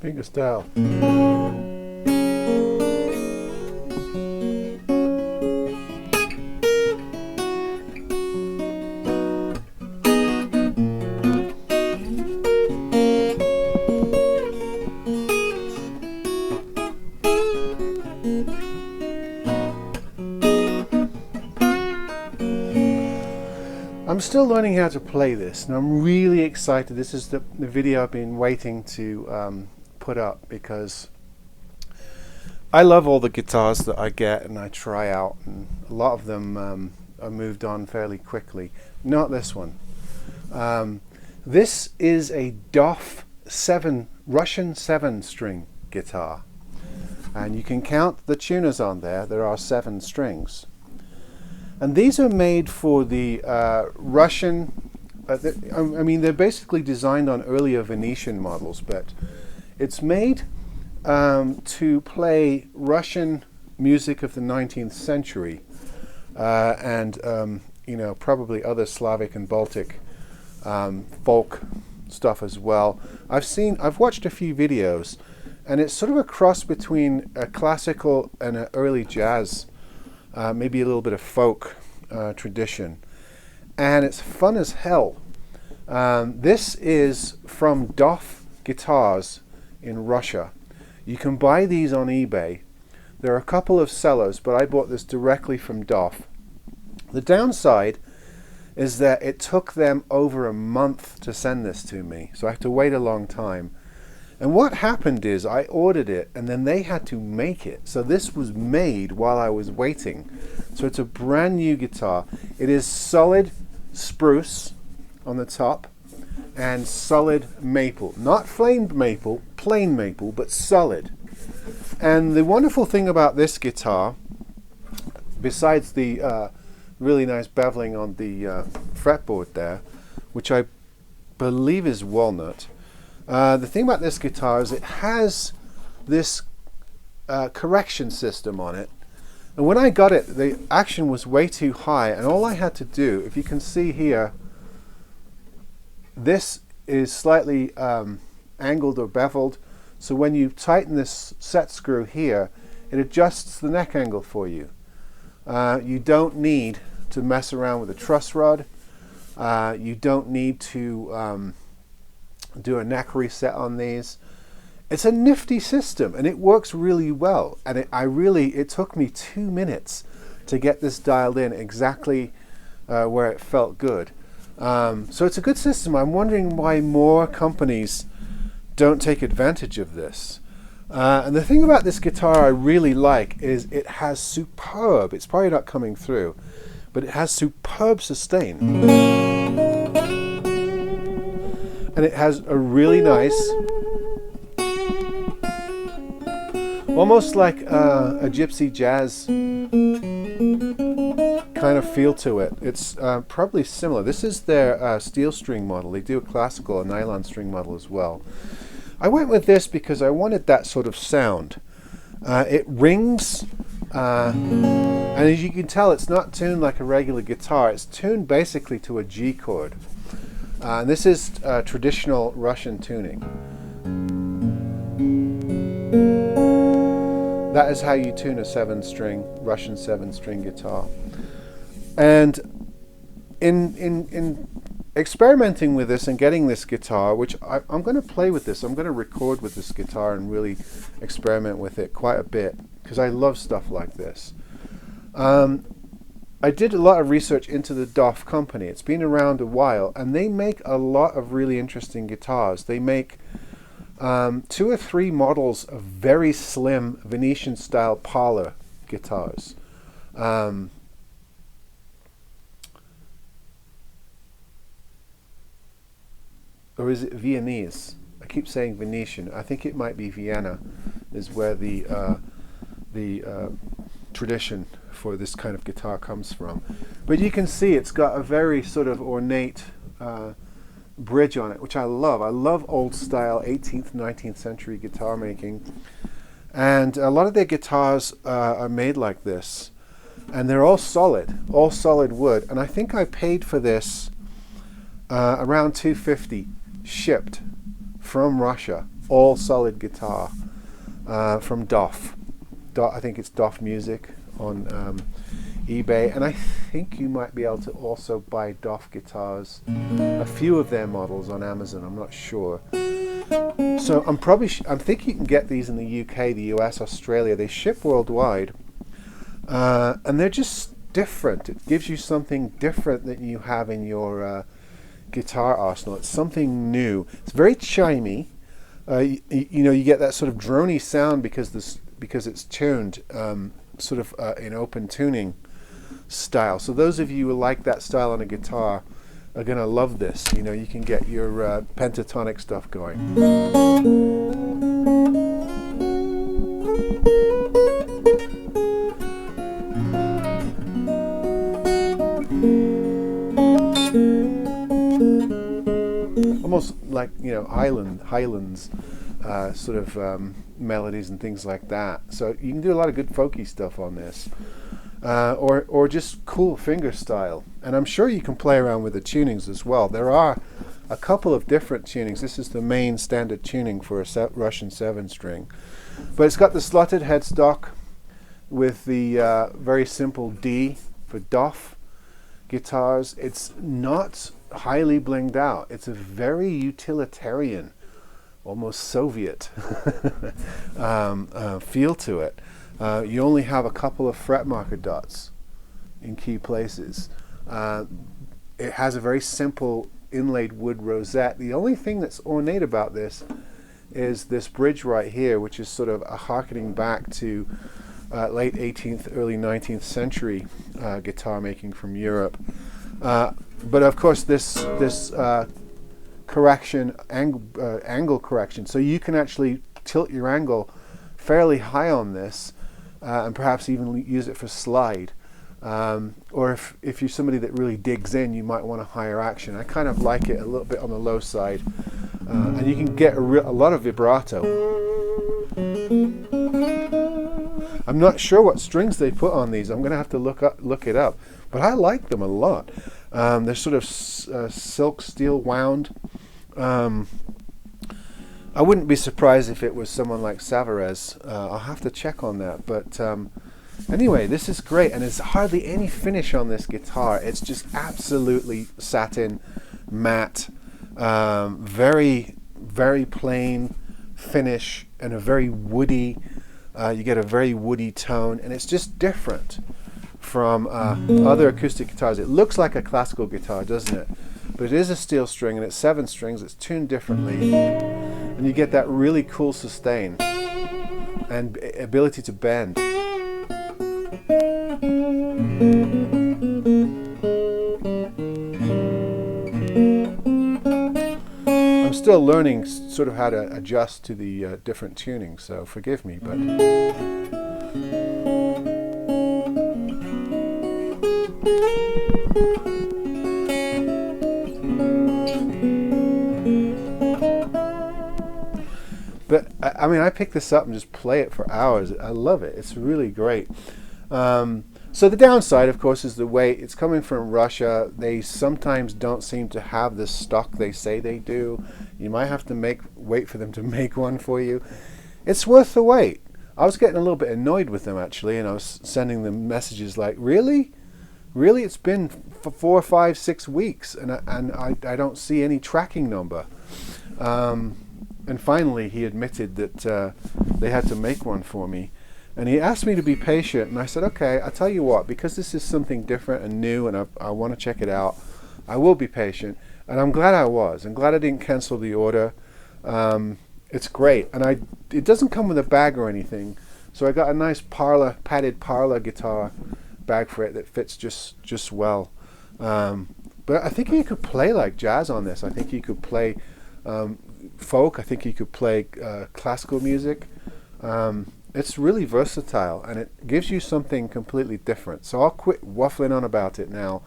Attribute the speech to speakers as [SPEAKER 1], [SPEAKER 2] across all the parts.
[SPEAKER 1] Fingerstyle. I'm still learning how to play this, and I'm really excited. This is the video I've been waiting to put up, because I love all the guitars that I get and I try out, and a lot of them are moved on fairly quickly. Not this one. This is a Doff Russian 7-string guitar, and you can count the tuners on there. There are 7 strings. And these are made for the Russian, I mean, they're basically designed on earlier Venetian models, but it's made to play Russian music of the 19th century, and you know, probably other Slavic and Baltic folk stuff as well. I've watched a few videos, and it's sort of a cross between a classical and an early jazz, maybe a little bit of folk tradition, and it's fun as hell. This is from Doff Guitars in Russia. You can buy these on eBay. There are a couple of sellers, but I bought this directly from Doff. The downside is that it took them over a month to send this to me, so I have to wait a long time. And what happened is I ordered it, and then they had to make it. So this was made while I was waiting. So it's a brand new guitar. It is solid spruce on the top and solid maple. Not flamed maple, plain maple, but solid. And the wonderful thing about this guitar, besides the really nice beveling on the fretboard there, which I believe is walnut, the thing about this guitar is it has this correction system on it, and when I got it, the action was way too high, and all I had to do, if you can see here, this is slightly angled or beveled, so when you tighten this set screw here, it adjusts the neck angle for you. You don't need to mess around with a truss rod. You don't need to do a neck reset on these. It's a nifty system, and it works really well, and it took me 2 minutes to get this dialed in exactly where it felt good. So it's a good system. I'm wondering why more companies don't take advantage of this. And the thing about this guitar I really like is it has superb, it's probably not coming through, but it has superb sustain. And it has a really nice, almost like a gypsy jazz kind of feel to it. It's probably similar. This is their steel string model. They do a classical, a nylon string model as well. I went with this because I wanted that sort of sound. It rings, and as you can tell, it's not tuned like a regular guitar. It's tuned basically to a G chord. And this is traditional Russian tuning. That is how you tune a 7-string, Russian 7-string guitar. And in experimenting with this and getting this guitar, which I'm going to play with this, I'm going to record with this guitar and really experiment with it quite a bit, because I love stuff like this. I did a lot of research into the Doff company. It's been around a while, and they make a lot of really interesting guitars. They make 2 or 3 models of very slim Venetian style parlor guitars. Or is it Viennese? I keep saying Venetian. I think it might be Vienna, is where the tradition for this kind of guitar comes from. But you can see it's got a very sort of ornate bridge on it, which I love. I love old style 18th, 19th century guitar making. And a lot of their guitars are made like this. And they're all solid wood. And I think I paid for this around $250 shipped from Russia. all solid guitar from Doff. I think it's Doff Music on eBay, and I think you might be able to also buy Doff guitars, a few of their models on Amazon. I'm not sure. So I'm thinking you can get these in the UK, the US, Australia. They ship worldwide, and they're just different. It gives you something different than you have in your guitar arsenal. It's something new. It's very chimey. You know, you get that sort of drony sound because it's tuned sort of in open tuning style. So those of you who like that style on a guitar are going to love this. You know, you can get your pentatonic stuff going. Almost like, you know, Highlands sort of melodies and things like that. So you can do a lot of good folky stuff on this. Or just cool finger style. And I'm sure you can play around with the tunings as well. There are a couple of different tunings. This is the main standard tuning for a Russian 7-string. But it's got the slotted headstock with the very simple D for Doff guitars. It's not highly blinged out. It's a very utilitarian, almost Soviet feel to it. You only have a couple of fret marker dots in key places. It has a very simple inlaid wood rosette. The only thing that's ornate about this is this bridge right here, which is sort of a harkening back to late 18th, early 19th century guitar making from Europe. But of course this correction, angle correction, so you can actually tilt your angle fairly high on this, and perhaps even use it for slide. Or if you're somebody that really digs in, you might want a higher action. I kind of like it a little bit on the low side, and you can get a lot of vibrato. I'm not sure what strings they put on these. I'm going to have to look it up, but I like them a lot. They're sort of silk steel wound. I wouldn't be surprised if it was someone like Savarez. I'll have to check on that. But anyway, this is great, and there's hardly any finish on this guitar. It's just absolutely satin, matte, very, very plain finish, and a very woody. You get a very woody tone, and it's just different from other acoustic guitars. It looks like a classical guitar, doesn't it? But it is a steel string, and it's 7 strings. It's tuned differently, and you get that really cool sustain and ability to bend. I'm still learning sort of how to adjust to the different tunings, so forgive me, but I mean, I pick this up and just play it for hours. I love it. It's really great. So the downside, of course, is the weight. It's coming from Russia. They sometimes don't seem to have the stock they say they do. You might have to wait for them to make one for you. It's worth the wait. I was getting a little bit annoyed with them, actually, and I was sending them messages like, really? Really? It's been 4, 5, 6 weeks, and I don't see any tracking number. And finally, he admitted that they had to make one for me. And he asked me to be patient, and I said, okay, I'll tell you what, because this is something different and new, and I want to check it out, I will be patient. And I'm glad I was. I'm glad I didn't cancel the order. It's great. And it doesn't come with a bag or anything, so I got a nice padded parlor guitar bag for it that fits just well. But I think you could play like jazz on this. I think you could play folk. I think you could play classical music. It's really versatile, and it gives you something completely different. So I'll quit waffling on about it now.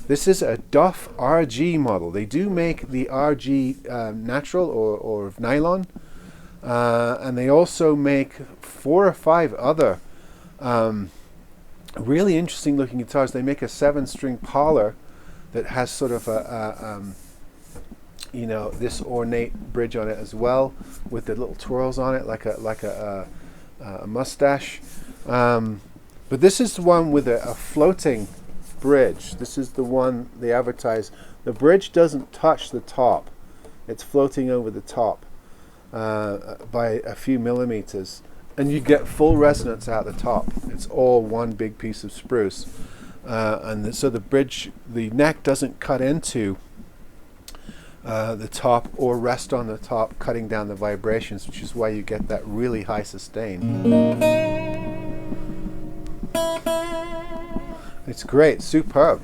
[SPEAKER 1] This is a Doff RG model. They do make the RG natural or nylon, and they also make 4 or 5 other really interesting looking guitars. They make a 7-string parlor that has sort of you know, this ornate bridge on it as well, with the little twirls on it, like a mustache. But this is the one with a floating bridge. This is the one they advertise. The bridge doesn't touch the top; it's floating over the top by a few millimeters, and you get full resonance out the top. It's all one big piece of spruce, and so the bridge, the neck doesn't cut into the top or rest on the top, cutting down the vibrations, which is why you get that really high sustain. It's great, superb.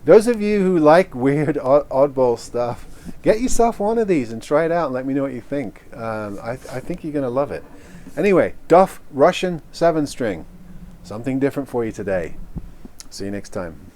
[SPEAKER 1] Those of you who like weird oddball stuff, get yourself one of these and try it out and let me know what you think. I think you're going to love it. Anyway, Doff Russian 7-string. Something different for you today. See you next time.